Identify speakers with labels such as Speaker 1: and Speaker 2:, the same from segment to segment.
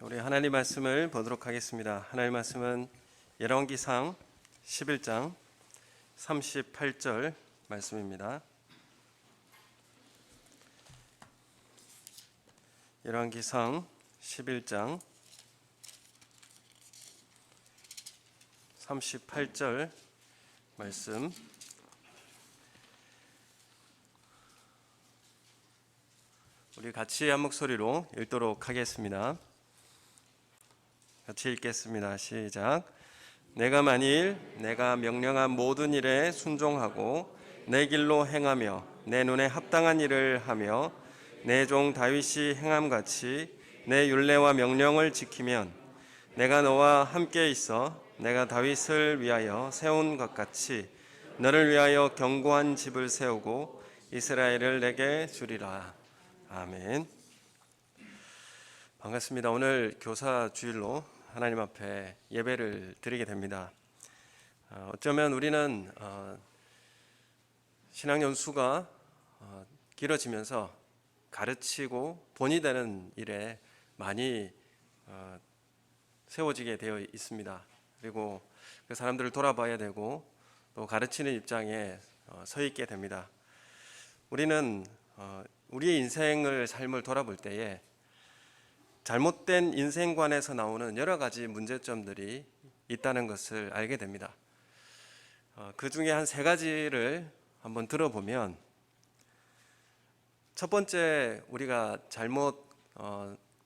Speaker 1: 우리 하나님 말씀을 보도록 하겠습니다. 하나님 말씀은 열왕기상 11장 38절 말씀입니다. 열왕기상 11장 38절 말씀, 우리 같이 한 목소리로 읽도록 하겠습니다. 같이 읽겠습니다. 시작. 내가 만일 내가 명령한 모든 일에 순종하고 내 길로 행하며 내 눈에 합당한 일을 하며 내 종 다윗이 행함같이 내 율례와 명령을 지키면 내가 너와 함께 있어 내가 다윗을 위하여 세운 것 같이 너를 위하여 견고한 집을 세우고 이스라엘을 내게 주리라. 아멘. 반갑습니다. 오늘 교사 주일로 하나님 앞에 예배를 드리게 됩니다. 어쩌면 우리는 신앙 연수가 길어지면서 가르치고 본이 되는 일에 많이 세워지게 되어 있습니다. 그리고 그 사람들을 돌아봐야 되고 또 가르치는 입장에 서 있게 됩니다. 우리는 우리의 인생을 삶을 돌아볼 때에 잘못된 인생관에서 나오는 여러 가지 문제점들이 있다는 것을 알게 됩니다. 그 중에 한 세 가지를 한번 들어보면, 첫 번째 우리가 잘못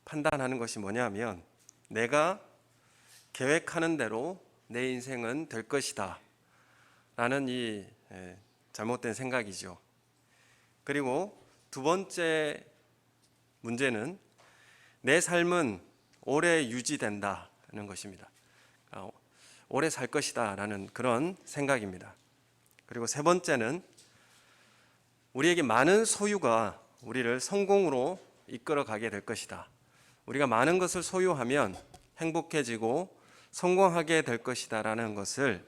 Speaker 1: 판단하는 것이 뭐냐면, 내가 계획하는 대로 내 인생은 될 것이다 라는 이 잘못된 생각이죠. 그리고 두 번째 문제는 내 삶은 오래 유지된다는 것입니다. 오래 살 것이다 라는 그런 생각입니다. 그리고 세 번째는 우리에게 많은 소유가 우리를 성공으로 이끌어 가게 될 것이다. 우리가 많은 것을 소유하면 행복해지고 성공하게 될 것이다 라는 것을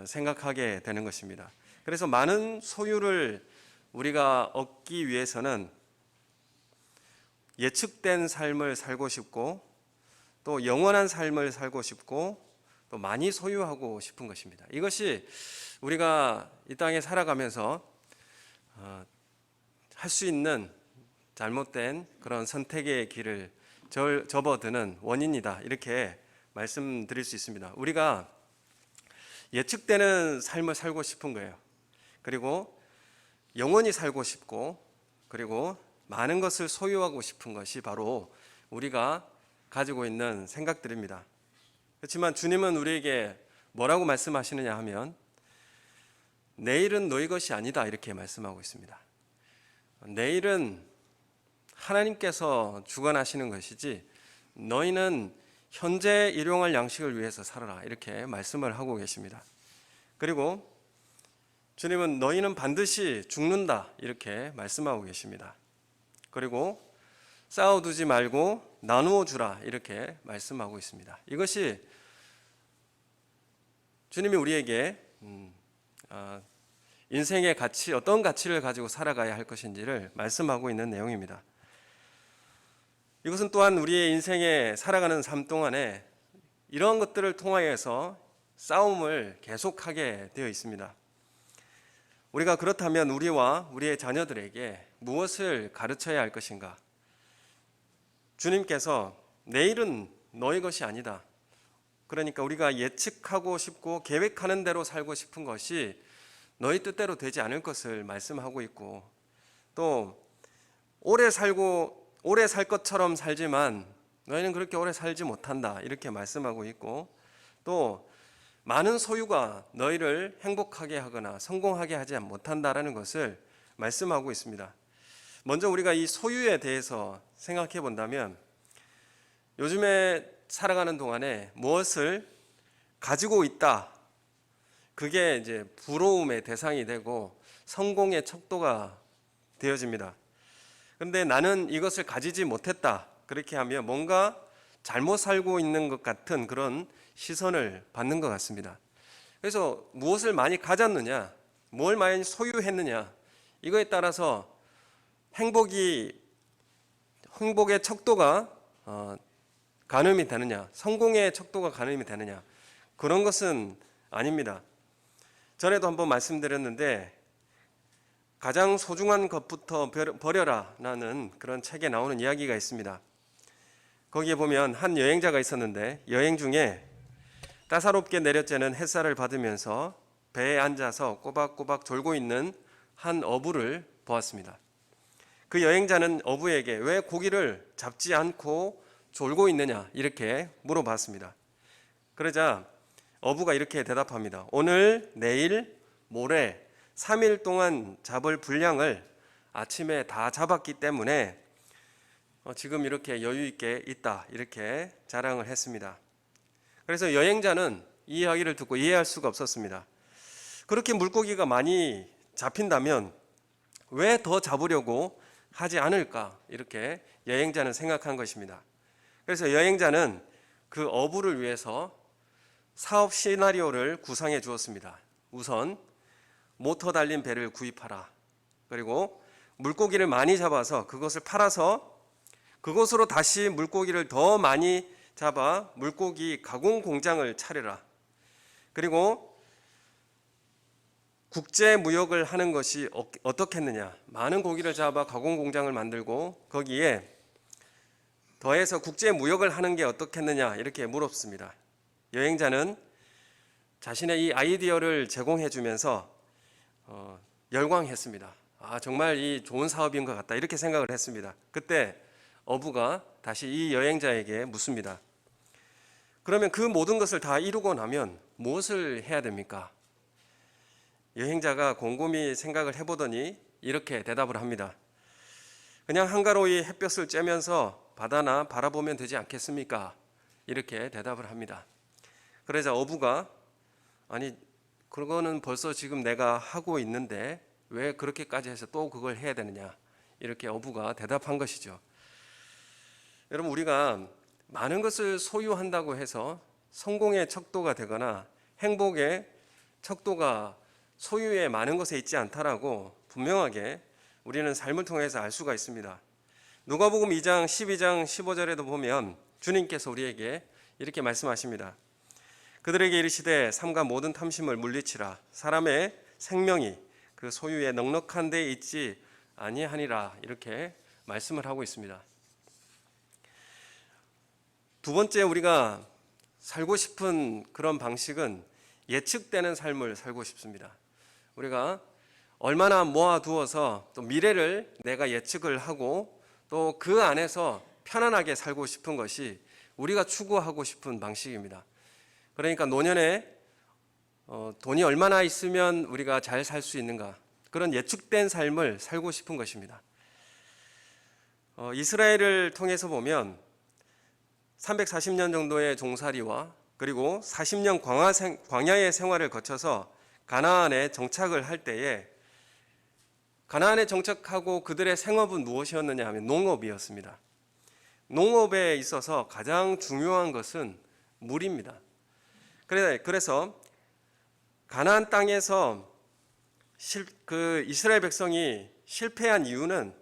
Speaker 1: 생각하게 되는 것입니다. 그래서 많은 소유를 우리가 얻기 위해서는 예측된 삶을 살고 싶고 또 영원한 삶을 살고 싶고 또 많이 소유하고 싶은 것입니다. 이것이 우리가 이 땅에 살아가면서 할 수 있는 잘못된 그런 선택의 길을 접어드는 원인이다, 이렇게 말씀드릴 수 있습니다. 우리가 예측되는 삶을 살고 싶은 거예요. 그리고 영원히 살고 싶고, 그리고 많은 것을 소유하고 싶은 것이 바로 우리가 가지고 있는 생각들입니다. 그렇지만 주님은 우리에게 뭐라고 말씀하시느냐 하면, 내일은 너희 것이 아니다, 이렇게 말씀하고 있습니다. 내일은 하나님께서 주관하시는 것이지 너희는 현재 일용할 양식을 위해서 살아라, 이렇게 말씀을 하고 계십니다. 그리고 주님은 너희는 반드시 죽는다, 이렇게 말씀하고 계십니다. 그리고 쌓아두지 말고 나누어 주라, 이렇게 말씀하고 있습니다. 이것이 주님이 우리에게 인생의 가치, 어떤 가치를 가지고 살아가야 할 것인지를 말씀하고 있는 내용입니다. 이것은 또한 우리의 인생에 살아가는 삶 동안에 이러한 것들을 통하여서 싸움을 계속하게 되어 있습니다. 우리가 그렇다면 우리와 우리의 자녀들에게 무엇을 가르쳐야 할 것인가? 주님께서 내일은 너희 것이 아니다. 그러니까 우리가 예측하고 싶고 계획하는 대로 살고 싶은 것이 너희 뜻대로 되지 않을 것을 말씀하고 있고, 또 오래 살 것처럼 살지만 너희는 그렇게 오래 살지 못한다, 이렇게 말씀하고 있고, 또 많은 소유가 너희를 행복하게 하거나 성공하게 하지 못한다라는 것을 말씀하고 있습니다. 먼저 우리가 이 소유에 대해서 생각해 본다면, 요즘에 살아가는 동안에 무엇을 가지고 있다, 그게 이제 부러움의 대상이 되고 성공의 척도가 되어집니다. 그런데 나는 이것을 가지지 못했다, 그렇게 하면 뭔가 잘못 살고 있는 것 같은 그런 시선을 받는 것 같습니다. 그래서 무엇을 많이 가졌느냐, 뭘 많이 소유했느냐, 이거에 따라서 행복의 척도가 가늠이 되느냐, 성공의 척도가 가늠이 되느냐, 그런 것은 아닙니다. 전에도 한번 말씀드렸는데 가장 소중한 것부터 버려라라는 그런 책에 나오는 이야기가 있습니다. 거기에 보면 한 여행자가 있었는데 여행 중에 따사롭게 내려쬐는 햇살을 받으면서 배에 앉아서 꼬박꼬박 졸고 있는 한 어부를 보았습니다. 그 여행자는 어부에게 왜 고기를 잡지 않고 졸고 있느냐 이렇게 물어봤습니다. 그러자 어부가 이렇게 대답합니다. 오늘, 내일, 모레 3일 동안 잡을 분량을 아침에 다 잡았기 때문에 지금 이렇게 여유 있게 있다 이렇게 자랑을 했습니다. 그래서 여행자는 이 이야기를 듣고 이해할 수가 없었습니다. 그렇게 물고기가 많이 잡힌다면 왜 더 잡으려고 하지 않을까 이렇게 여행자는 생각한 것입니다. 그래서 여행자는 그 어부를 위해서 사업 시나리오를 구상해 주었습니다. 우선 모터 달린 배를 구입하라. 그리고 물고기를 많이 잡아서 그것을 팔아서 그것으로 다시 물고기를 더 많이 잡아 물고기 가공 공장을 차려라. 그리고 국제 무역을 하는 것이 어떻겠느냐. 많은 고기를 잡아 가공 공장을 만들고 거기에 더해서 국제 무역을 하는 게 어떻겠느냐 이렇게 물었습니다. 여행자는 자신의 이 아이디어를 제공해 주면서 열광했습니다. 정말 이 좋은 사업인 것 같다 이렇게 생각을 했습니다. 그때 어부가 다시 이 여행자에게 묻습니다. 그러면 그 모든 것을 다 이루고 나면 무엇을 해야 됩니까? 여행자가 곰곰이 생각을 해보더니 이렇게 대답을 합니다. 그냥 한가로이 햇볕을 쬐면서 바다나 바라보면 되지 않겠습니까? 이렇게 대답을 합니다. 그러자 어부가 아니 그거는 벌써 지금 내가 하고 있는데 왜 그렇게까지 해서 또 그걸 해야 되느냐 이렇게 어부가 대답한 것이죠. 여러분 우리가 많은 것을 소유한다고 해서 성공의 척도가 되거나 행복의 척도가 소유의 많은 것에 있지 않다라고 분명하게 우리는 삶을 통해서 알 수가 있습니다. 누가복음 2장 12장 15절에도 보면 주님께서 우리에게 이렇게 말씀하십니다. 그들에게 이르시되 삼가 모든 탐심을 물리치라. 사람의 생명이 그 소유의 넉넉한 데에 있지 아니하니라. 이렇게 말씀을 하고 있습니다. 두 번째 우리가 살고 싶은 그런 방식은 예측되는 삶을 살고 싶습니다. 우리가 얼마나 모아두어서 또 미래를 내가 예측을 하고 또 그 안에서 편안하게 살고 싶은 것이 우리가 추구하고 싶은 방식입니다. 그러니까 노년에 돈이 얼마나 있으면 우리가 잘 살 수 있는가 그런 예측된 삶을 살고 싶은 것입니다. 이스라엘을 통해서 보면 340년 정도의 종살이와 그리고 40년 광야의 생활을 거쳐서 가나안에 정착을 할 때에 가나안에 정착하고 그들의 생업은 무엇이었느냐 하면 농업이었습니다. 농업에 있어서 가장 중요한 것은 물입니다. 그래서 가나안 땅에서 이스라엘 백성이 실패한 이유는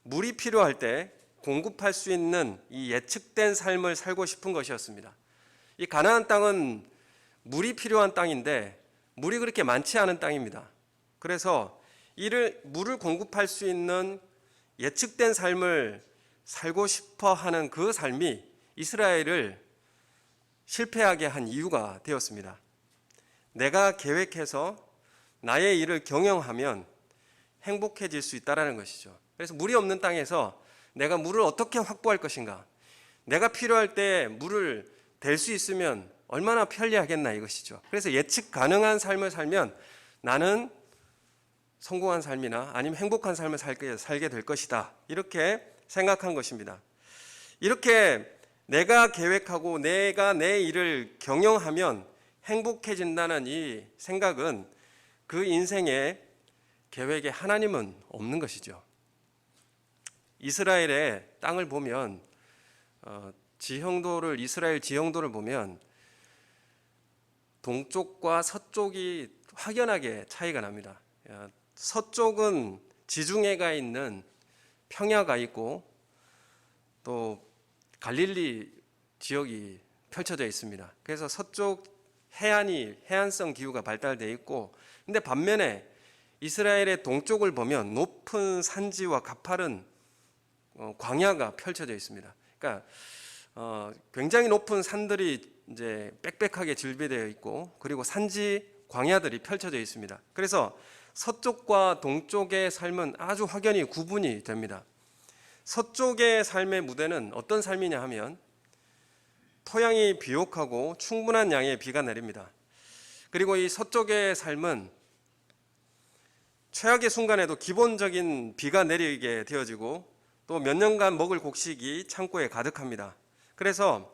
Speaker 1: 물이 필요할 때 공급할 수 있는 이 예측된 삶을 살고 싶은 것이었습니다. 이 가나안 땅은 물이 필요한 땅인데 물이 그렇게 많지 않은 땅입니다. 그래서 물을 공급할 수 있는 예측된 삶을 살고 싶어 하는 그 삶이 이스라엘을 실패하게 한 이유가 되었습니다. 내가 계획해서 나의 일을 경영하면 행복해질 수 있다는 것이죠. 그래서 물이 없는 땅에서 내가 물을 어떻게 확보할 것인가, 내가 필요할 때 물을 댈 수 있으면 얼마나 편리하겠나 이것이죠. 그래서 예측 가능한 삶을 살면 나는 성공한 삶이나 아니면 행복한 삶을 살게 될 것이다 이렇게 생각한 것입니다. 이렇게 내가 계획하고 내가 내 일을 경영하면 행복해진다는 이 생각은 그 인생의 계획에 하나님은 없는 것이죠. 이스라엘의 땅을 보면 이스라엘 지형도를 보면 동쪽과 서쪽이 확연하게 차이가 납니다. 서쪽은 지중해가 있는 평야가 있고 또 갈릴리 지역이 펼쳐져 있습니다. 그래서 서쪽 해안성 기후가 발달되어 있고, 근데 반면에 이스라엘의 동쪽을 보면 높은 산지와 가파른 광야가 펼쳐져 있습니다. 그러니까 굉장히 높은 산들이 이제 빽빽하게 질비되어 있고, 그리고 산지 광야들이 펼쳐져 있습니다. 그래서 서쪽과 동쪽의 삶은 아주 확연히 구분이 됩니다. 서쪽의 삶의 무대는 어떤 삶이냐 하면 토양이 비옥하고 충분한 양의 비가 내립니다. 그리고 이 서쪽의 삶은 최악의 순간에도 기본적인 비가 내리게 되어지고, 또 몇 년간 먹을 곡식이 창고에 가득합니다. 그래서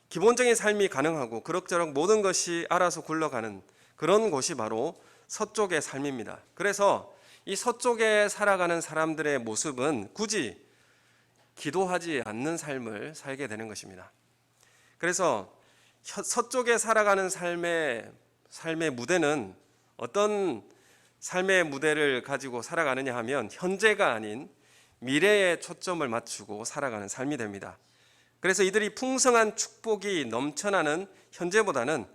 Speaker 1: 기본적인 삶이 가능하고 그럭저럭 모든 것이 알아서 굴러가는 그런 곳이 바로 서쪽의 삶입니다. 그래서 이 서쪽에 살아가는 사람들의 모습은 굳이 기도하지 않는 삶을 살게 되는 것입니다. 그래서 서쪽에 살아가는 삶의 무대는 어떤 삶의 무대를 가지고 살아가느냐 하면 현재가 아닌 미래에 초점을 맞추고 살아가는 삶이 됩니다. 그래서 이들이 풍성한 축복이 넘쳐나는 현재보다는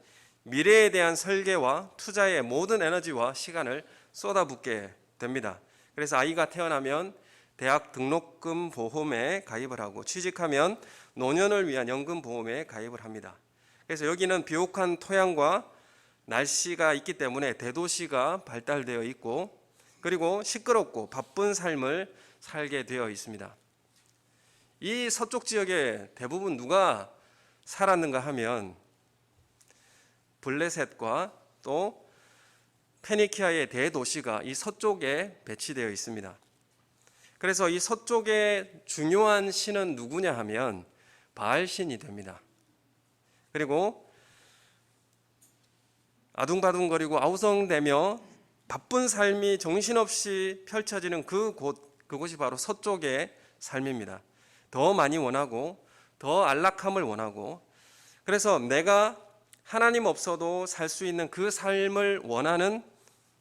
Speaker 1: 미래에 대한 설계와 투자의 모든 에너지와 시간을 쏟아붓게 됩니다. 그래서 아이가 태어나면 대학 등록금 보험에 가입을 하고, 취직하면 노년을 위한 연금 보험에 가입을 합니다. 그래서 여기는 비옥한 토양과 날씨가 있기 때문에 대도시가 발달되어 있고, 그리고 시끄럽고 바쁜 삶을 살게 되어 있습니다. 이 서쪽 지역에 대부분 누가 살았는가 하면 블레셋과 또 페니키아의 대도시가 이 서쪽에 배치되어 있습니다. 그래서 이 서쪽의 중요한 신은 누구냐 하면 바알신이 됩니다. 그리고 아둥바둥거리고 아우성대며 바쁜 삶이 정신없이 펼쳐지는 그곳이 바로 서쪽의 삶입니다. 더 많이 원하고 더 안락함을 원하고, 그래서 내가 하나님 없어도 살 수 있는 그 삶을 원하는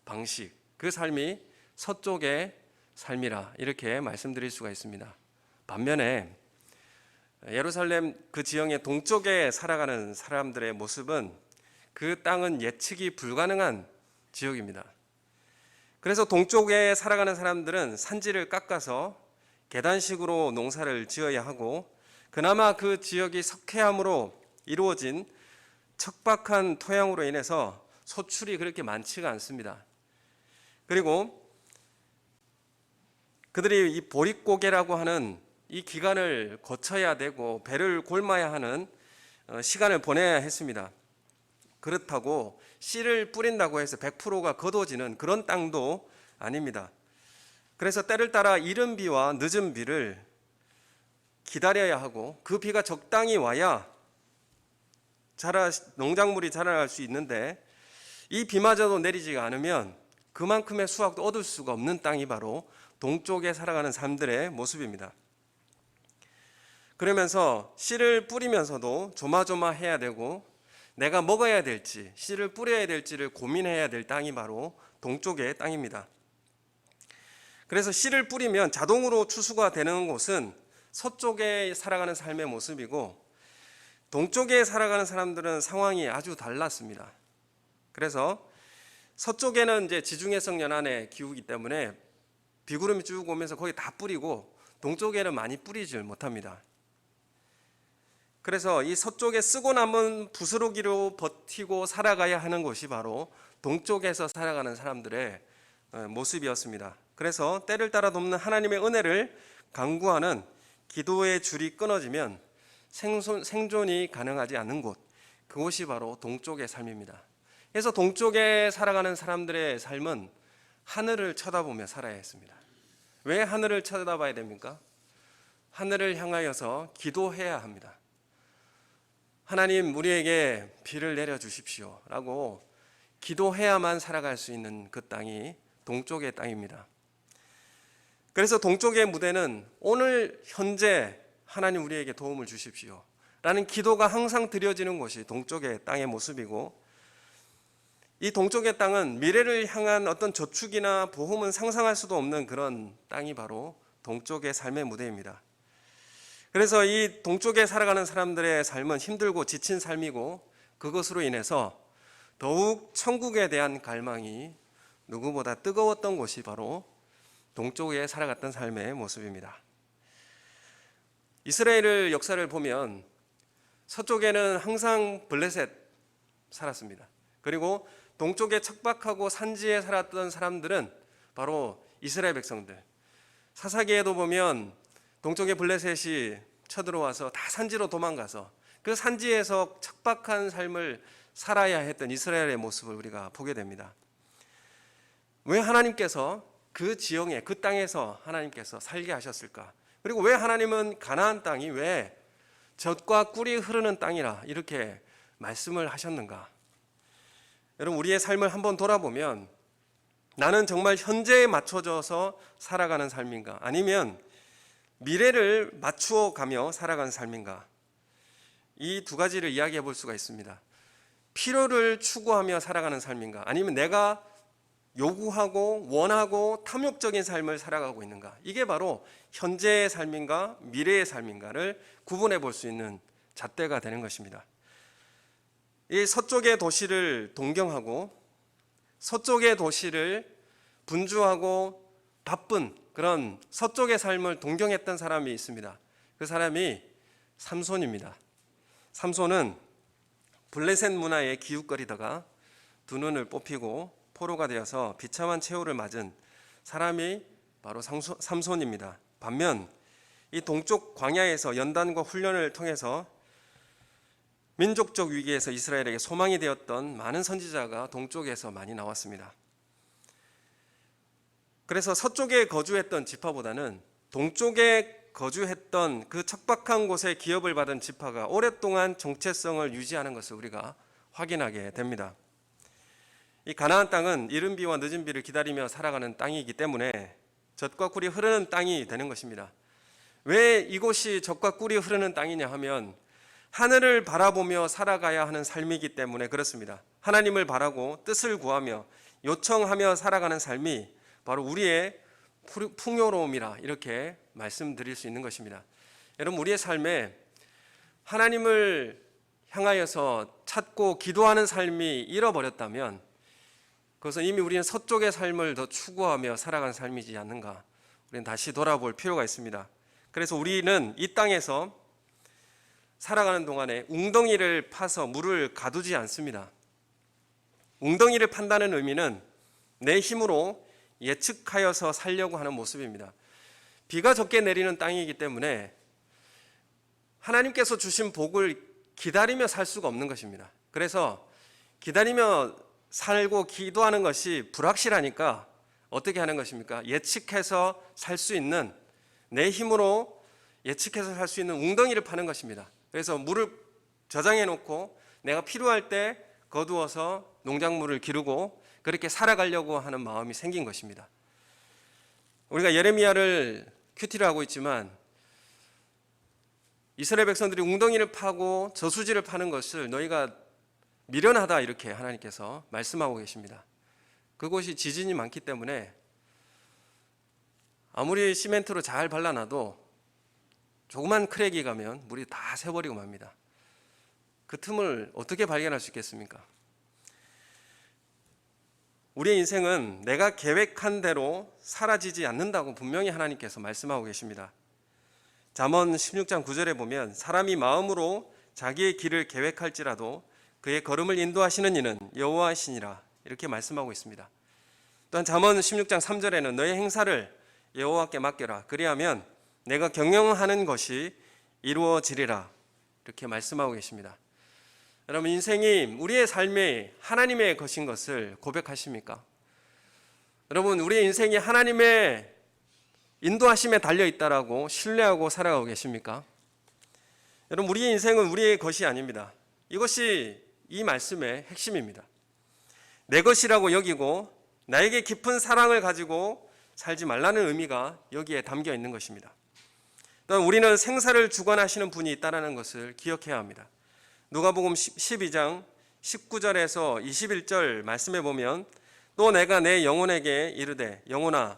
Speaker 1: 방식, 그 삶이 서쪽의 삶이라 이렇게 말씀드릴 수가 있습니다. 반면에 예루살렘 그 지형의 동쪽에 살아가는 사람들의 모습은, 그 땅은 예측이 불가능한 지역입니다. 그래서 동쪽에 살아가는 사람들은 산지를 깎아서 계단식으로 농사를 지어야 하고, 그나마 그 지역이 석회암으로 이루어진 척박한 토양으로 인해서 소출이 그렇게 많지가 않습니다. 그리고 그들이 이 보릿고개라고 하는 이 기간을 거쳐야 되고 배를 골마야 하는 시간을 보내야 했습니다. 그렇다고 씨를 뿌린다고 해서 100%가 거둬지는 그런 땅도 아닙니다. 그래서 때를 따라 이른 비와 늦은 비를 기다려야 하고, 그 비가 적당히 와야 농작물이 자라날 수 있는데, 이 비마저도 내리지 않으면 그만큼의 수확도 얻을 수가 없는 땅이 바로 동쪽에 살아가는 사람들의 모습입니다. 그러면서 씨를 뿌리면서도 조마조마해야 되고, 내가 먹어야 될지 씨를 뿌려야 될지를 고민해야 될 땅이 바로 동쪽의 땅입니다. 그래서 씨를 뿌리면 자동으로 추수가 되는 곳은 서쪽에 살아가는 삶의 모습이고, 동쪽에 살아가는 사람들은 상황이 아주 달랐습니다. 그래서 서쪽에는 이제 지중해성 연안의 기후이기 때문에 비구름이 쭉 오면서 거기 다 뿌리고, 동쪽에는 많이 뿌리질 못합니다. 그래서 이 서쪽에 쓰고 남은 부스러기로 버티고 살아가야 하는 곳이 바로 동쪽에서 살아가는 사람들의 모습이었습니다. 그래서 때를 따라 돕는 하나님의 은혜를 간구하는 기도의 줄이 끊어지면 생존이 가능하지 않는 곳, 그곳이 바로 동쪽의 삶입니다. 그래서 동쪽에 살아가는 사람들의 삶은 하늘을 쳐다보며 살아야 했습니다. 왜 하늘을 쳐다봐야 됩니까? 하늘을 향하여서 기도해야 합니다. 하나님, 우리에게 비를 내려주십시오 라고 기도해야만 살아갈 수 있는 그 땅이 동쪽의 땅입니다. 그래서 동쪽의 무대는 오늘 현재 하나님 우리에게 도움을 주십시오 라는 기도가 항상 드려지는 곳이 동쪽의 땅의 모습이고, 이 동쪽의 땅은 미래를 향한 어떤 저축이나 보험은 상상할 수도 없는 그런 땅이 바로 동쪽의 삶의 무대입니다. 그래서 이 동쪽에 살아가는 사람들의 삶은 힘들고 지친 삶이고, 그것으로 인해서 더욱 천국에 대한 갈망이 누구보다 뜨거웠던 곳이 바로 동쪽에 살아갔던 삶의 모습입니다. 이스라엘의 역사를 보면 서쪽에는 항상 블레셋 살았습니다. 그리고 동쪽에 척박하고 산지에 살았던 사람들은 바로 이스라엘 백성들. 사사기에도 보면 동쪽의 블레셋이 쳐들어와서 다 산지로 도망가서 그 산지에서 척박한 삶을 살아야 했던 이스라엘의 모습을 우리가 보게 됩니다. 왜 하나님께서 그 지형에, 그 땅에서 하나님께서 살게 하셨을까? 그리고 왜 하나님은 가나안 땅이 왜 젖과 꿀이 흐르는 땅이라 이렇게 말씀을 하셨는가? 여러분, 우리의 삶을 한번 돌아보면 나는 정말 현재에 맞춰져서 살아가는 삶인가? 아니면 미래를 맞추어 가며 살아가는 삶인가? 이 두 가지를 이야기해 볼 수가 있습니다. 필요를 추구하며 살아가는 삶인가? 아니면 내가 요구하고 원하고 탐욕적인 삶을 살아가고 있는가? 이게 바로 현재의 삶인가 미래의 삶인가를 구분해 볼 수 있는 잣대가 되는 것입니다. 이 서쪽의 도시를 동경하고 서쪽의 도시를 분주하고 바쁜 그런 서쪽의 삶을 동경했던 사람이 있습니다. 그 사람이 삼손입니다. 삼손은 블레셋 문화에 기웃거리다가 두 눈을 뽑히고 포로가 되어서 비참한 최후를 맞은 사람이 바로 삼손입니다. 반면 이 동쪽 광야에서 연단과 훈련을 통해서 민족적 위기에서 이스라엘에게 소망이 되었던 많은 선지자가 동쪽에서 많이 나왔습니다. 그래서 서쪽에 거주했던 지파보다는 동쪽에 거주했던 그 척박한 곳에 기업을 받은 지파가 오랫동안 정체성을 유지하는 것을 우리가 확인하게 됩니다. 이 가나안 땅은 이른 비와 늦은 비를 기다리며 살아가는 땅이기 때문에 젖과 꿀이 흐르는 땅이 되는 것입니다. 왜 이곳이 젖과 꿀이 흐르는 땅이냐 하면 하늘을 바라보며 살아가야 하는 삶이기 때문에 그렇습니다. 하나님을 바라고 뜻을 구하며 요청하며 살아가는 삶이 바로 우리의 풍요로움이라 이렇게 말씀드릴 수 있는 것입니다. 여러분, 우리의 삶에 하나님을 향하여서 찾고 기도하는 삶이 잃어버렸다면 그것은 이미 우리는 서쪽의 삶을 더 추구하며 살아가는 삶이지 않는가, 우리는 다시 돌아볼 필요가 있습니다. 그래서 우리는 이 땅에서 살아가는 동안에 웅덩이를 파서 물을 가두지 않습니다. 웅덩이를 판다는 의미는 내 힘으로 예측하여서 살려고 하는 모습입니다. 비가 적게 내리는 땅이기 때문에 하나님께서 주신 복을 기다리며 살 수가 없는 것입니다. 그래서 기다리며 살고 기도하는 것이 불확실하니까 어떻게 하는 것입니까? 예측해서 살 수 있는, 내 힘으로 예측해서 살 수 있는 웅덩이를 파는 것입니다. 그래서 물을 저장해 놓고 내가 필요할 때 거두어서 농작물을 기르고 그렇게 살아가려고 하는 마음이 생긴 것입니다. 우리가 예레미야를 큐티를 하고 있지만 이스라엘 백성들이 웅덩이를 파고 저수지를 파는 것을 너희가 미련하다 이렇게 하나님께서 말씀하고 계십니다. 그곳이 지진이 많기 때문에 아무리 시멘트로 잘 발라놔도 조그만 크랙이 가면 물이 다 새버리고 맙니다. 그 틈을 어떻게 발견할 수 있겠습니까? 우리의 인생은 내가 계획한 대로 사라지지 않는다고 분명히 하나님께서 말씀하고 계십니다. 잠언 16장 9절에 보면 사람이 마음으로 자기의 길을 계획할지라도 그의 걸음을 인도하시는 이는 여호와시니라 이렇게 말씀하고 있습니다. 또한 잠언 16장 3절에는 너의 행사를 여호와께 맡겨라 그리하면 내가 경영하는 것이 이루어지리라 이렇게 말씀하고 계십니다. 여러분, 인생이 우리의 삶이 하나님의 것인 것을 고백하십니까? 여러분, 우리의 인생이 하나님의 인도하심에 달려있다라고 신뢰하고 살아가고 계십니까? 여러분, 우리의 인생은 우리의 것이 아닙니다. 이것이 이 말씀의 핵심입니다. 내 것이라고 여기고 나에게 깊은 사랑을 가지고 살지 말라는 의미가 여기에 담겨 있는 것입니다. 또한 우리는 생사를 주관하시는 분이 있다는 것을 기억해야 합니다. 누가복음 12장 19절에서 21절 말씀해 보면 또 내가 내 영혼에게 이르되 영혼아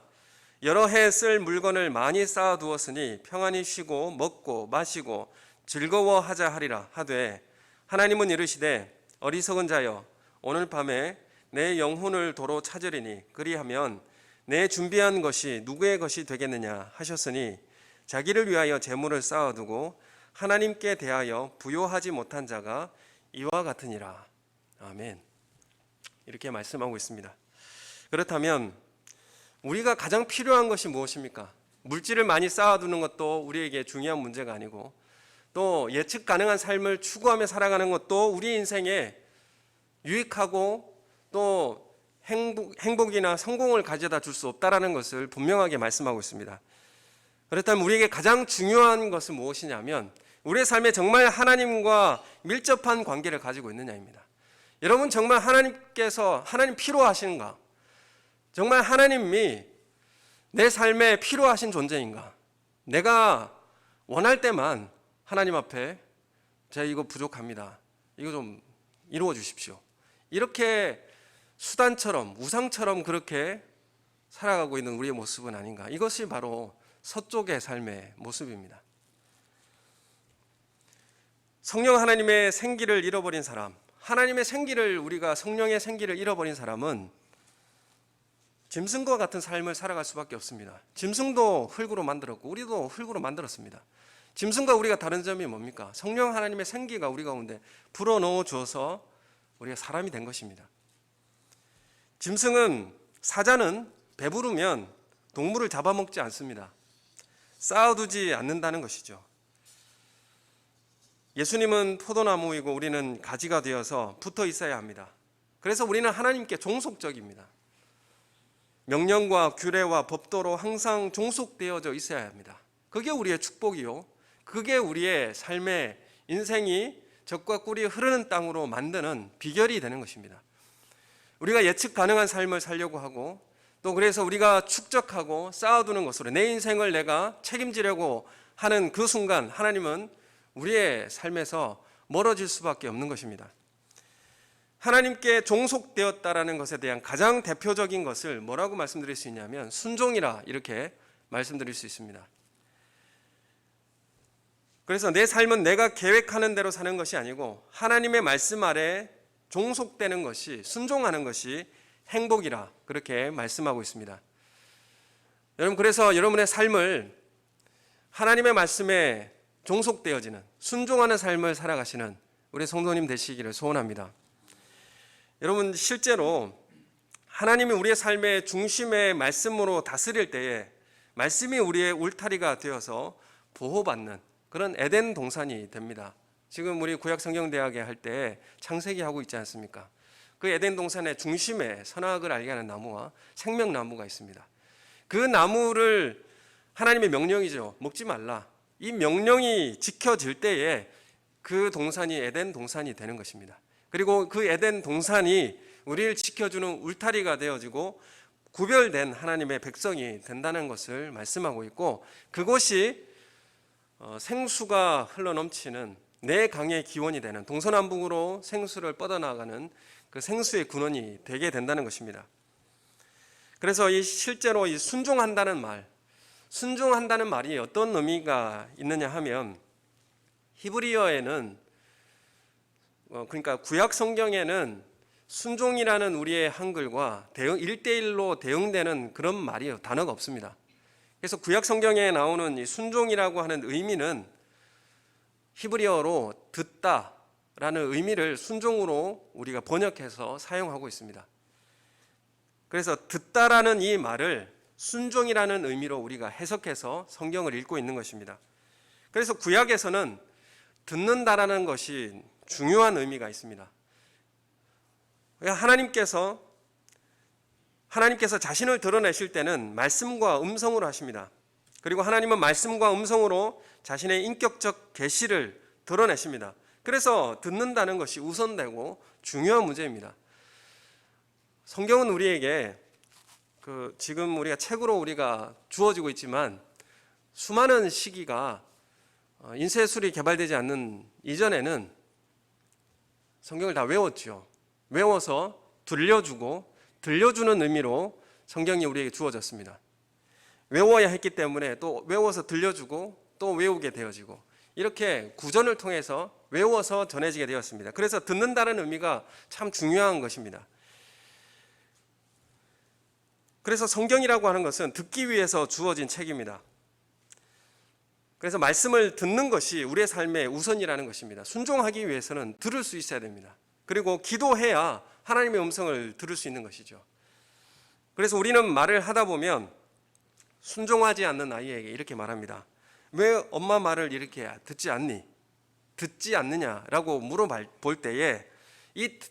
Speaker 1: 여러 해 쓸 물건을 많이 쌓아두었으니 평안히 쉬고 먹고 마시고 즐거워하자 하리라 하되 하나님은 이르시되 어리석은 자여 오늘 밤에 내 영혼을 도로 찾으리니 그리하면 내 준비한 것이 누구의 것이 되겠느냐 하셨으니 자기를 위하여 재물을 쌓아두고 하나님께 대하여 부요하지 못한 자가 이와 같으니라. 아멘. 이렇게 말씀하고 있습니다. 그렇다면 우리가 가장 필요한 것이 무엇입니까? 물질을 많이 쌓아두는 것도 우리에게 중요한 문제가 아니고 또 예측 가능한 삶을 추구하며 살아가는 것도 우리 인생에 유익하고 또 행복이나 성공을 가져다 줄 수 없다라는 것을 분명하게 말씀하고 있습니다. 그렇다면 우리에게 가장 중요한 것은 무엇이냐면 우리의 삶에 정말 하나님과 밀접한 관계를 가지고 있느냐입니다. 여러분 정말 하나님 필요하신가? 정말 하나님이 내 삶에 필요하신 존재인가? 내가 원할 때만 하나님 앞에 제가 이거 부족합니다. 이거 좀 이루어 주십시오. 이렇게 수단처럼 우상처럼 그렇게 살아가고 있는 우리의 모습은 아닌가? 이것이 바로 서쪽의 삶의 모습입니다. 성령 하나님의 생기를 잃어버린 사람, 하나님의 생기를 우리가 성령의 생기를 잃어버린 사람은 짐승과 같은 삶을 살아갈 수밖에 없습니다. 짐승도 흙으로 만들었고 우리도 흙으로 만들었습니다. 짐승과 우리가 다른 점이 뭡니까? 성령 하나님의 생기가 우리 가운데 불어넣어 주어서 우리가 사람이 된 것입니다. 사자는 배부르면 동물을 잡아먹지 않습니다. 쌓아두지 않는다는 것이죠. 예수님은 포도나무이고 우리는 가지가 되어서 붙어 있어야 합니다. 그래서 우리는 하나님께 종속적입니다. 명령과 규례와 법도로 항상 종속되어져 있어야 합니다. 그게 우리의 축복이요. 그게 우리의 삶의 인생이 적과 꿀이 흐르는 땅으로 만드는 비결이 되는 것입니다. 우리가 예측 가능한 삶을 살려고 하고 또 그래서 우리가 축적하고 쌓아두는 것으로 내 인생을 내가 책임지려고 하는 그 순간 하나님은 우리의 삶에서 멀어질 수밖에 없는 것입니다. 하나님께 종속되었다라는 것에 대한 가장 대표적인 것을 뭐라고 말씀드릴 수 있냐면 순종이라 이렇게 말씀드릴 수 있습니다. 그래서 내 삶은 내가 계획하는 대로 사는 것이 아니고 하나님의 말씀 아래 종속되는 것이, 순종하는 것이 행복이라 그렇게 말씀하고 있습니다. 여러분, 그래서 여러분의 삶을 하나님의 말씀에 종속되어지는 순종하는 삶을 살아가시는 우리 성도님 되시기를 소원합니다. 여러분, 실제로 하나님이 우리의 삶의 중심의 말씀으로 다스릴 때에 말씀이 우리의 울타리가 되어서 보호받는 그런 에덴 동산이 됩니다. 지금 우리 구약성경대학에 할 때 창세기 하고 있지 않습니까? 그 에덴 동산의 중심에 선악을 알게 하는 나무와 생명나무가 있습니다. 그 나무를 하나님의 명령이죠. 먹지 말라. 이 명령이 지켜질 때에 그 동산이 에덴 동산이 되는 것입니다. 그리고 그 에덴 동산이 우리를 지켜주는 울타리가 되어지고 구별된 하나님의 백성이 된다는 것을 말씀하고 있고, 그것이 생수가 흘러넘치는 내 강의 기원이 되는, 동서남북으로 생수를 뻗어나가는 그 생수의 근원이 되게 된다는 것입니다. 그래서 실제로 이 순종한다는 말이 어떤 의미가 있느냐 하면, 히브리어에는 그러니까 구약 성경에는 순종이라는 우리의 한글과 1대1로 대응되는 그런 단어가 없습니다. 그래서 구약 성경에 나오는 이 순종이라고 하는 의미는 히브리어로 듣다라는 의미를 순종으로 우리가 번역해서 사용하고 있습니다. 그래서 듣다라는 이 말을 순종이라는 의미로 우리가 해석해서 성경을 읽고 있는 것입니다. 그래서 구약에서는 듣는다라는 것이 중요한 의미가 있습니다. 하나님께서 자신을 드러내실 때는 말씀과 음성으로 하십니다. 그리고 하나님은 말씀과 음성으로 자신의 인격적 계시를 드러내십니다. 그래서 듣는다는 것이 우선되고 중요한 문제입니다. 성경은 우리에게 지금 우리가 책으로 우리가 주어지고 있지만 수많은 시기가 인쇄술이 개발되지 않는 이전에는 성경을 다 외웠죠. 외워서 들려주는 의미로 성경이 우리에게 주어졌습니다. 외워야 했기 때문에 또 외워서 들려주고 또 외우게 되어지고 이렇게 구전을 통해서 외워서 전해지게 되었습니다. 그래서 듣는다는 의미가 참 중요한 것입니다. 그래서 성경이라고 하는 것은 듣기 위해서 주어진 책입니다. 그래서 말씀을 듣는 것이 우리의 삶의 우선이라는 것입니다. 순종하기 위해서는 들을 수 있어야 됩니다. 그리고 기도해야 하나님의 음성을 들을 수 있는 것이죠. 그래서 우리는 말을 하다 보면 순종하지 않는 아이에게 이렇게 말합니다. 왜 엄마 말을 이렇게 듣지 않니? 듣지 않느냐라고 물어볼 때에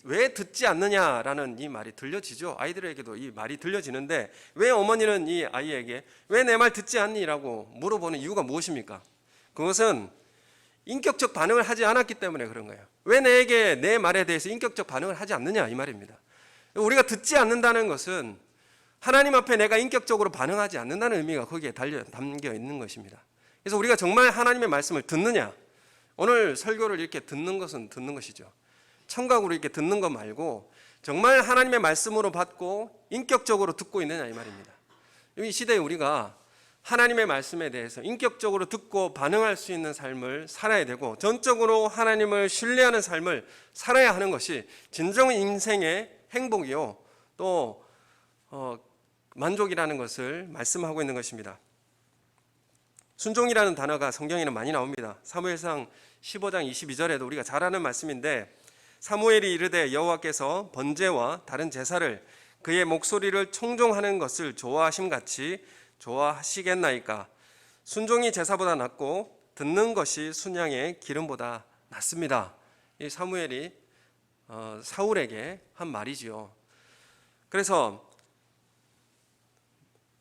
Speaker 1: 왜 듣지 않느냐라는 이 말이 들려지죠. 아이들에게도 이 말이 들려지는데 왜 어머니는 이 아이에게 왜 내 말 듣지 않니?라고 물어보는 이유가 무엇입니까? 그것은 인격적 반응을 하지 않았기 때문에 그런 거예요. 왜 내게 내 말에 대해서 인격적 반응을 하지 않느냐 이 말입니다. 우리가 듣지 않는다는 것은 하나님 앞에 내가 인격적으로 반응하지 않는다는 의미가 거기에 담겨 있는 것입니다. 그래서 우리가 정말 하나님의 말씀을 듣느냐, 오늘 설교를 이렇게 듣는 것은 듣는 것이죠. 청각으로 이렇게 듣는 것 말고 정말 하나님의 말씀으로 받고 인격적으로 듣고 있느냐 이 말입니다. 이 시대에 우리가 하나님의 말씀에 대해서 인격적으로 듣고 반응할 수 있는 삶을 살아야 되고 전적으로 하나님을 신뢰하는 삶을 살아야 하는 것이 진정 인생의 행복이요 또 만족이라는 것을 말씀하고 있는 것입니다. 순종이라는 단어가 성경에는 많이 나옵니다. 사무엘상 15장 22절에도 우리가 잘 아는 말씀인데 사무엘이 이르되 여호와께서 번제와 다른 제사를 그의 목소리를 청종하는 것을 좋아하심같이 좋아하시겠나이까. 순종이 제사보다 낫고 듣는 것이 순양의 기름보다 낫습니다. 이 사무엘이 사울에게 한 말이지요. 그래서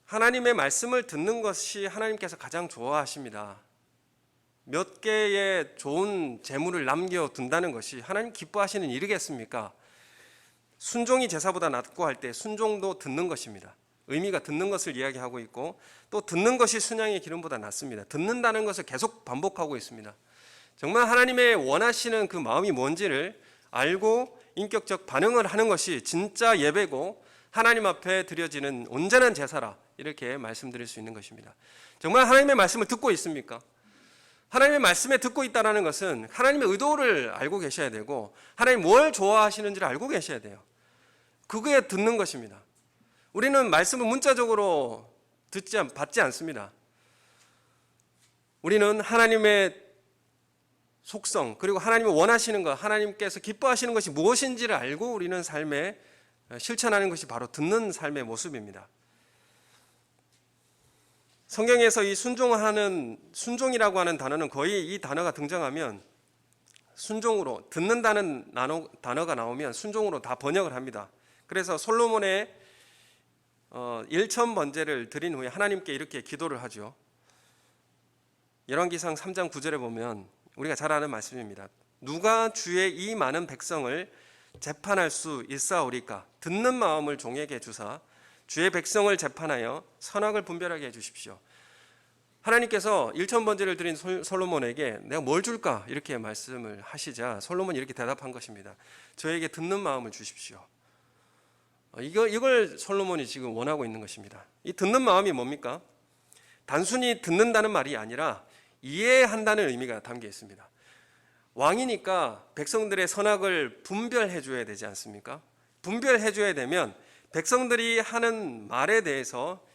Speaker 1: 하나님의 말씀을 듣는 것이 하나님께서 가장 좋아하십니다. 몇 개의 좋은 재물을 남겨둔다는 것이 하나님 기뻐하시는 일이겠습니까? 순종이 제사보다 낫고 할 때 순종도 듣는 것입니다. 의미가 듣는 것을 이야기하고 있고 또 듣는 것이 순양의 기름보다 낫습니다. 듣는다는 것을 계속 반복하고 있습니다. 정말 하나님의 원하시는 그 마음이 뭔지를 알고 인격적 반응을 하는 것이 진짜 예배고 하나님 앞에 드려지는 온전한 제사라 이렇게 말씀드릴 수 있는 것입니다. 정말 하나님의 말씀을 듣고 있습니까? 하나님의 말씀에 듣고 있다는 것은 하나님의 의도를 알고 계셔야 되고 하나님 뭘 좋아하시는지를 알고 계셔야 돼요. 그거에 듣는 것입니다. 우리는 말씀을 문자적으로 받지 않습니다. 우리는 하나님의 속성 그리고 하나님이 원하시는 것, 하나님께서 기뻐하시는 것이 무엇인지를 알고 우리는 삶에 실천하는 것이 바로 듣는 삶의 모습입니다. 성경에서 이 순종이라고 하는 단어는 거의 이 단어가 등장하면 순종으로 듣는다는 단어가 나오면 순종으로 다 번역을 합니다. 그래서 솔로몬의 1천 번제를 드린 후에 하나님께 이렇게 기도를 하죠. 열왕기상 3장 9절에 보면 우리가 잘 아는 말씀입니다. 누가 주의 이 많은 백성을 재판할 수 있사오리까? 듣는 마음을 종에게 주사 주의 백성을 재판하여 선악을 분별하게 해주십시오. 하나님께서 1천 번제를 드린 솔로몬에게 내가 뭘 줄까? 이렇게 말씀을 하시자 솔로몬이 이렇게 대답한 것입니다. 저에게 듣는 마음을 주십시오. 이걸 솔로몬이 지금 원하고 있는 것입니다. 이 듣는 마음이 뭡니까? 단순히 듣는다는 말이 아니라 이해한다는 의미가 담겨 있습니다. 왕이니까 백성들의 선악을 분별해 줘야 되지 않습니까? 분별해 줘야 되면 백성들이 하는 말에 대해서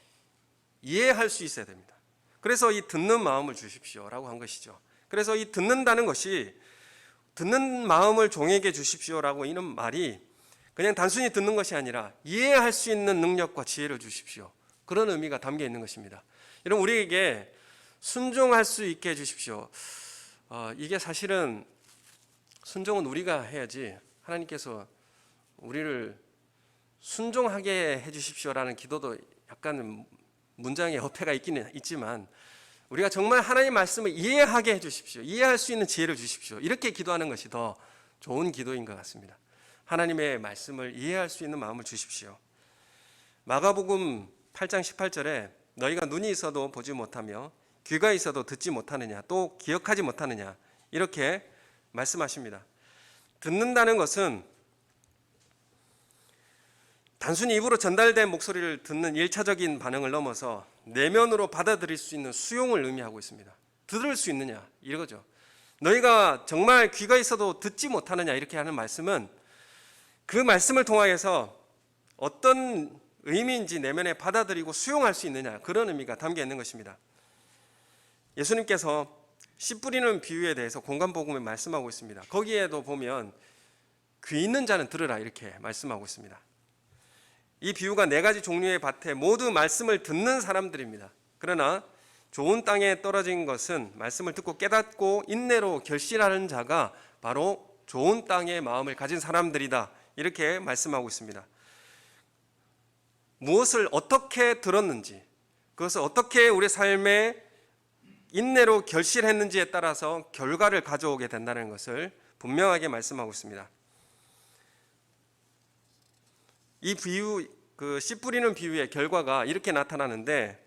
Speaker 1: 이해할 수 있어야 됩니다. 그래서 이 듣는 마음을 주십시오라고 한 것이죠. 그래서 이 듣는다는 것이 듣는 마음을 종에게 주십시오라고 이는 말이 그냥 단순히 듣는 것이 아니라 이해할 수 있는 능력과 지혜를 주십시오. 그런 의미가 담겨 있는 것입니다. 여러분 우리에게 순종할 수 있게 해주십시오. 이게 사실은 순종은 우리가 해야지 하나님께서 우리를 순종하게 해주십시오라는 기도도 약간 문장에 어폐가 있기는 있지만 우리가 정말 하나님의 말씀을 이해하게 해주십시오. 이해할 수 있는 지혜를 주십시오. 이렇게 기도하는 것이 더 좋은 기도인 것 같습니다. 하나님의 말씀을 이해할 수 있는 마음을 주십시오. 마가복음 8장 18절에 너희가 눈이 있어도 보지 못하며 귀가 있어도 듣지 못하느냐 또 기억하지 못하느냐 이렇게 말씀하십니다. 듣는다는 것은 단순히 입으로 전달된 목소리를 듣는 1차적인 반응을 넘어서 내면으로 받아들일 수 있는 수용을 의미하고 있습니다. 들을 수 있느냐 이거죠. 너희가 정말 귀가 있어도 듣지 못하느냐 이렇게 하는 말씀은 그 말씀을 통하여서 어떤 의미인지 내면에 받아들이고 수용할 수 있느냐, 그런 의미가 담겨 있는 것입니다. 예수님께서 씨 뿌리는 비유에 대해서 공관복음에 말씀하고 있습니다. 거기에도 보면 귀 있는 자는 들으라 이렇게 말씀하고 있습니다. 이 비유가 4가지 종류의 밭에 모두 말씀을 듣는 사람들입니다. 그러나 좋은 땅에 떨어진 것은 말씀을 듣고 깨닫고 인내로 결실하는 자가 바로 좋은 땅의 마음을 가진 사람들이다 이렇게 말씀하고 있습니다. 무엇을 어떻게 들었는지, 그것을 어떻게 우리 삶에 인내로 결실했는지에 따라서 결과를 가져오게 된다는 것을 분명하게 말씀하고 있습니다. 이 비유, 씨 뿌리는 비유의 결과가 이렇게 나타나는데,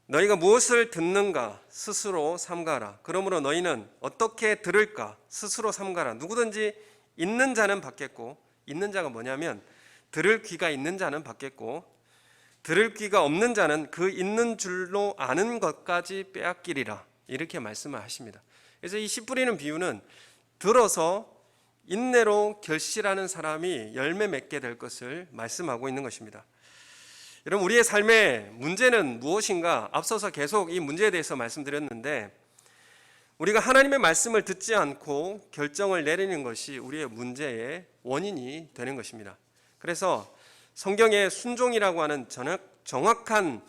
Speaker 1: 너희가 무엇을 듣는가 스스로 삼가라. 그러므로 너희는 어떻게 들을까 스스로 삼가라. 누구든지 있는 자는 받겠고, 있는 자가 뭐냐면 들을 귀가 있는 자는 받겠고, 들을 귀가 없는 자는 그 있는 줄로 아는 것까지 빼앗기리라 이렇게 말씀을 하십니다. 그래서 이 씨 뿌리는 비유는 들어서 인내로 결실하는 사람이 열매 맺게 될 것을 말씀하고 있는 것입니다. 여러분, 우리의 삶의 문제는 무엇인가? 앞서서 계속 이 문제에 대해서 말씀드렸는데, 우리가 하나님의 말씀을 듣지 않고 결정을 내리는 것이 우리의 문제의 원인이 되는 것입니다. 그래서 성경에 순종이라고 하는 정확한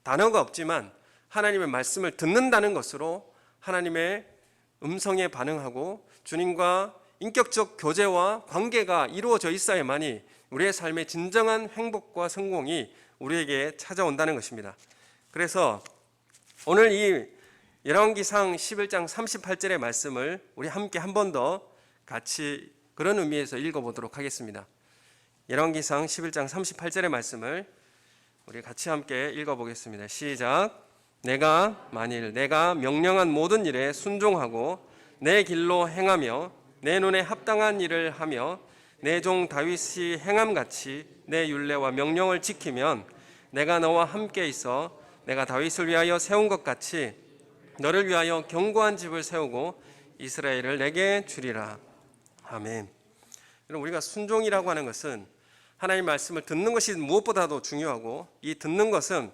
Speaker 1: 단어가 없지만 하나님의 말씀을 듣는다는 것으로 하나님의 음성에 반응하고 주님과 인격적 교제와 관계가 이루어져 있어야만이 우리의 삶의 진정한 행복과 성공이 우리에게 찾아온다는 것입니다. 그래서 오늘 이 열왕기상 11장 38절의 말씀을 우리 함께 한 번 더 같이 그런 의미에서 읽어보도록 하겠습니다. 열왕기상 11장 38절의 말씀을 우리 같이 함께 읽어보겠습니다. 시작. 만일 내가 명령한 모든 일에 순종하고 내 길로 행하며 내 눈에 합당한 일을 하며 내 종 다윗이 행함같이 내 율례와 명령을 지키면 내가 너와 함께 있어 내가 다윗을 위하여 세운 것 같이 너를 위하여 견고한 집을 세우고 이스라엘을 내게 주리라. 아멘. 여러분, 우리가 순종이라고 하는 것은 하나님의 말씀을 듣는 것이 무엇보다도 중요하고, 이 듣는 것은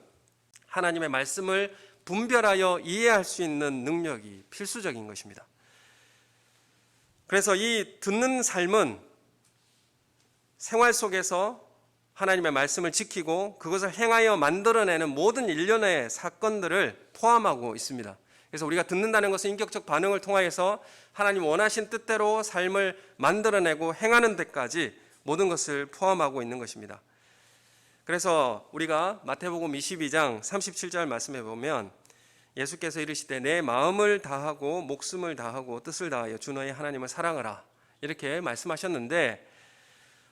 Speaker 1: 하나님의 말씀을 분별하여 이해할 수 있는 능력이 필수적인 것입니다. 그래서 이 듣는 삶은 생활 속에서 하나님의 말씀을 지키고 그것을 행하여 만들어내는 모든 일련의 사건들을 포함하고 있습니다. 그래서 우리가 듣는다는 것은 인격적 반응을 통하여서 하나님 원하신 뜻대로 삶을 만들어내고 행하는 데까지 모든 것을 포함하고 있는 것입니다. 그래서 우리가 마태복음 22장 37절 말씀해 보면 예수께서 이르시되 내 마음을 다하고 목숨을 다하고 뜻을 다하여 주 너희 하나님을 사랑하라 이렇게 말씀하셨는데,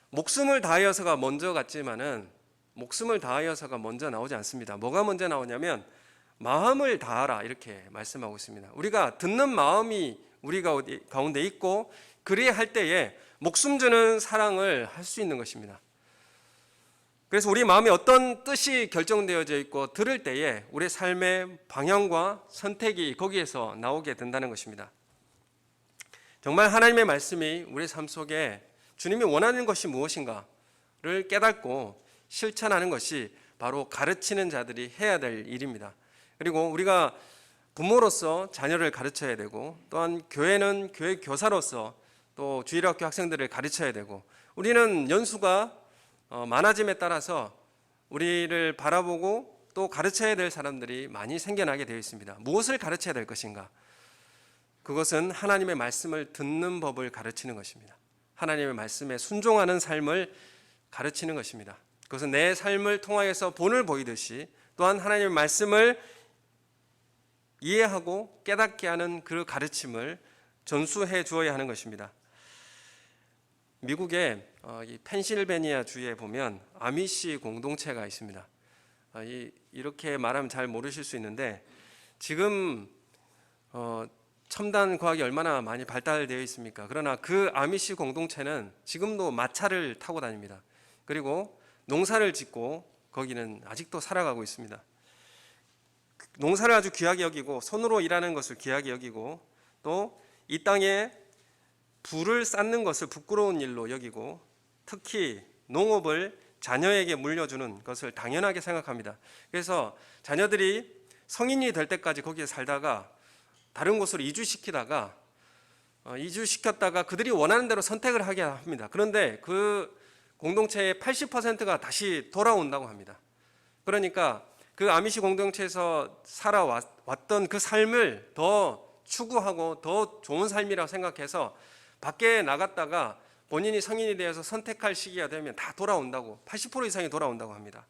Speaker 1: 목숨을 다하여서가 먼저 같지만은 목숨을 다하여서가 먼저 나오지 않습니다. 뭐가 먼저 나오냐면 마음을 다하라 이렇게 말씀하고 있습니다. 우리가 듣는 마음이 우리 가운데 있고 그리야 할 때에 목숨 주는 사랑을 할 수 있는 것입니다. 그래서 우리 마음에 어떤 뜻이 결정되어져 있고 들을 때에 우리 삶의 방향과 선택이 거기에서 나오게 된다는 것입니다. 정말 하나님의 말씀이 우리 삶 속에 주님이 원하는 것이 무엇인가를 깨닫고 실천하는 것이 바로 가르치는 자들이 해야 될 일입니다. 그리고 우리가 부모로서 자녀를 가르쳐야 되고, 또한 교회는 교회 교사로서 또 주일학교 학생들을 가르쳐야 되고, 우리는 연수가 많아짐에 따라서 우리를 바라보고 또 가르쳐야 될 사람들이 많이 생겨나게 되어 있습니다. 무엇을 가르쳐야 될 것인가? 그것은 하나님의 말씀을 듣는 법을 가르치는 것입니다. 하나님의 말씀에 순종하는 삶을 가르치는 것입니다. 그것은 내 삶을 통하여서 본을 보이듯이 또한 하나님의 말씀을 이해하고 깨닫게 하는 그 가르침을 전수해 주어야 하는 것입니다. 미국의 이 펜실베니아 주에 보면 아미시 공동체가 있습니다. 이렇게 말하면 잘 모르실 수 있는데, 지금 첨단 과학이 얼마나 많이 발달되어 있습니까? 그러나 그 아미시 공동체는 지금도 마차를 타고 다닙니다. 그리고 농사를 짓고 거기는 아직도 살아가고 있습니다. 농사를 아주 귀하게 여기고 손으로 일하는 것을 귀하게 여기고 또 이 땅에 부를 쌓는 것을 부끄러운 일로 여기고 특히 농업을 자녀에게 물려주는 것을 당연하게 생각합니다. 그래서 자녀들이 성인이 될 때까지 거기에 살다가 다른 곳으로 이주시켰다가 그들이 원하는 대로 선택을 하게 합니다. 그런데 그 공동체의 80%가 다시 돌아온다고 합니다. 그러니까 그 아미시 공동체에서 살아왔던 그 삶을 더 추구하고 더 좋은 삶이라고 생각해서 밖에 나갔다가 본인이 성인이 되어서 선택할 시기가 되면 다 돌아온다고, 80% 이상이 돌아온다고 합니다.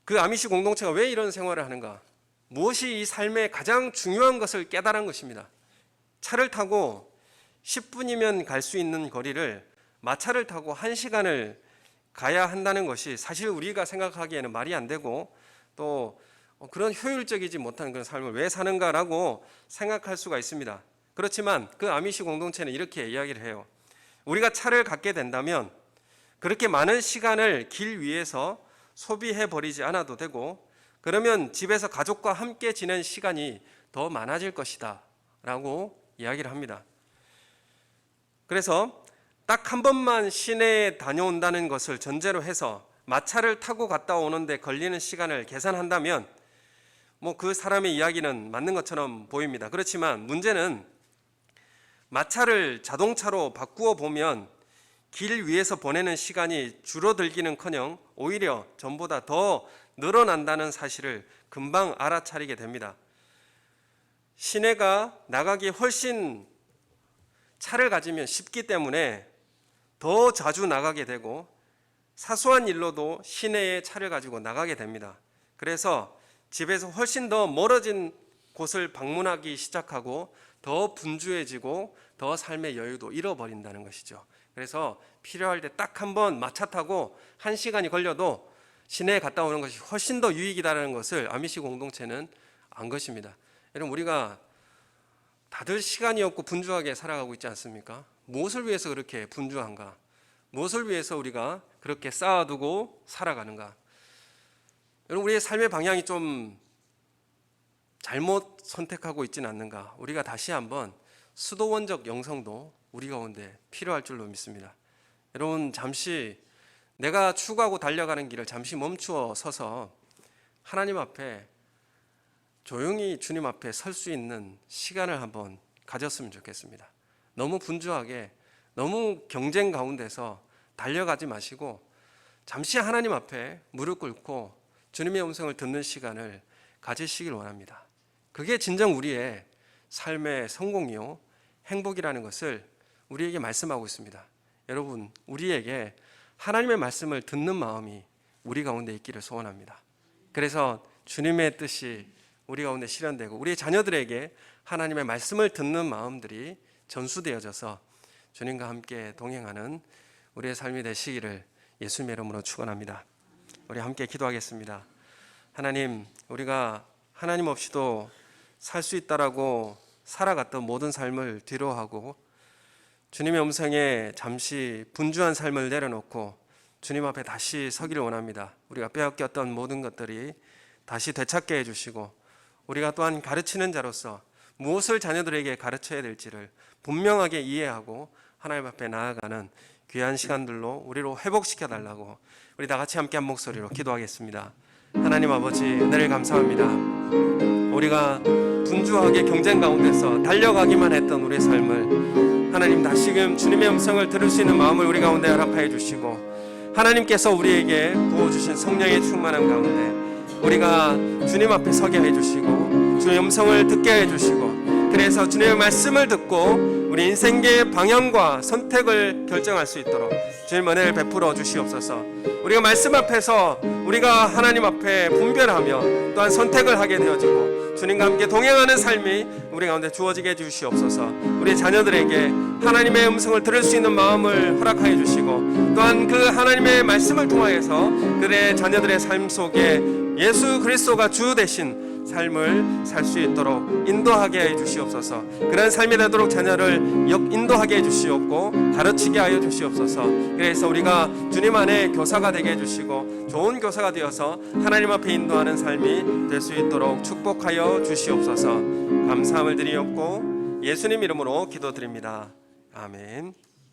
Speaker 1: 그 아미시 공동체가 왜 이런 생활을 하는가? 무엇이 이 삶의 가장 중요한 것을 깨달은 것입니다. 차를 타고 10분이면 갈 수 있는 거리를 마차를 타고 1시간을 가야 한다는 것이 사실 우리가 생각하기에는 말이 안 되고 또 그런 효율적이지 못한 그런 삶을 왜 사는가라고 생각할 수가 있습니다. 그렇지만 그 아미시 공동체는 이렇게 이야기를 해요. 우리가 차를 갖게 된다면 그렇게 많은 시간을 길 위에서 소비해 버리지 않아도 되고 그러면 집에서 가족과 함께 지낸 시간이 더 많아질 것이다 라고 이야기를 합니다. 그래서 딱 한 번만 시내에 다녀온다는 것을 전제로 해서 마차를 타고 갔다 오는데 걸리는 시간을 계산한다면 그 사람의 이야기는 맞는 것처럼 보입니다. 그렇지만 문제는 마차를 자동차로 바꾸어 보면 길 위에서 보내는 시간이 줄어들기는커녕 오히려 전보다 더 늘어난다는 사실을 금방 알아차리게 됩니다. 시내가 나가기 훨씬 차를 가지면 쉽기 때문에 더 자주 나가게 되고 사소한 일로도 시내에 차를 가지고 나가게 됩니다. 그래서 집에서 훨씬 더 멀어진 곳을 방문하기 시작하고 더 분주해지고 더 삶의 여유도 잃어버린다는 것이죠. 그래서 필요할 때 딱 한 번 마차 타고 1시간이 걸려도 시내에 갔다 오는 것이 훨씬 더 유익이다라는 것을 아미시 공동체는 안 것입니다. 여러분 우리가 다들 시간이 없고 분주하게 살아가고 있지 않습니까? 무엇을 위해서 그렇게 분주한가? 무엇을 위해서 우리가 그렇게 쌓아두고 살아가는가? 여러분 우리의 삶의 방향이 좀 잘못 선택하고 있지는 않는가? 우리가 다시 한번 수도원적 영성도 우리 가운데 필요할 줄로 믿습니다. 여러분 잠시 내가 추구하고 달려가는 길을 잠시 멈추어 서서 하나님 앞에 조용히 주님 앞에 설 수 있는 시간을 한번 가졌으면 좋겠습니다. 너무 분주하게 너무 경쟁 가운데서 달려가지 마시고 잠시 하나님 앞에 무릎 꿇고 주님의 음성을 듣는 시간을 가지시길 원합니다. 그게 진정 우리의 삶의 성공이요 행복이라는 것을 우리에게 말씀하고 있습니다. 여러분 우리에게 하나님의 말씀을 듣는 마음이 우리 가운데 있기를 소원합니다. 그래서 주님의 뜻이 우리 가운데 실현되고 우리의 자녀들에게 하나님의 말씀을 듣는 마음들이 전수되어져서 주님과 함께 동행하는 우리의 삶이 되시기를 예수님의 이름으로 축원합니다. 우리 함께 기도하겠습니다. 하나님, 우리가 하나님 없이도 살 수 있다라고 살아갔던 모든 삶을 뒤로하고 주님의 음성에 잠시 분주한 삶을 내려놓고 주님 앞에 다시 서기를 원합니다. 우리가 빼앗겼던 모든 것들이 다시 되찾게 해주시고 우리가 또한 가르치는 자로서 무엇을 자녀들에게 가르쳐야 될지를 분명하게 이해하고 하나님 앞에 나아가는 귀한 시간들로 우리로 회복시켜 달라고 우리 다 같이 함께 한 목소리로 기도하겠습니다. 하나님 아버지 은혜를 감사합니다. 우리가 분주하게 경쟁 가운데서 달려가기만 했던 우리의 삶을 하나님 다시금 주님의 음성을 들을 수 있는 마음을 우리 가운데 허락하여 주시고 하나님께서 우리에게 부어주신 성령의 충만함 가운데 우리가 주님 앞에 서게 해주시고 주님의 음성을 듣게 해주시고 그래서 주님의 말씀을 듣고 우리 인생의 방향과 선택을 결정할 수 있도록 주님 은혜를 베풀어 주시옵소서. 우리가 말씀 앞에서 우리가 하나님 앞에 분별하며 또한 선택을 하게 되어지고 주님과 함께 동행하는 삶이 우리 가운데 주어지게 해주시옵소서. 우리 자녀들에게 하나님의 음성을 들을 수 있는 마음을 허락하여 주시고 또한 그 하나님의 말씀을 통하여서 그들의 자녀들의 삶 속에 예수 그리스도가 주 되신 삶을 살 수 있도록 인도하게 해 주시옵소서. 그런 삶이 되도록 자녀를 인도하게 해 주시옵고 가르치게 하여 주시옵소서. 그래서 우리가 주님 안에 교사가 되게 해 주시고 좋은 교사가 되어서 하나님 앞에 인도하는 삶이 될 수 있도록 축복하여 주시옵소서. 감사함을 드리옵고 예수님 이름으로 기도드립니다. 아멘.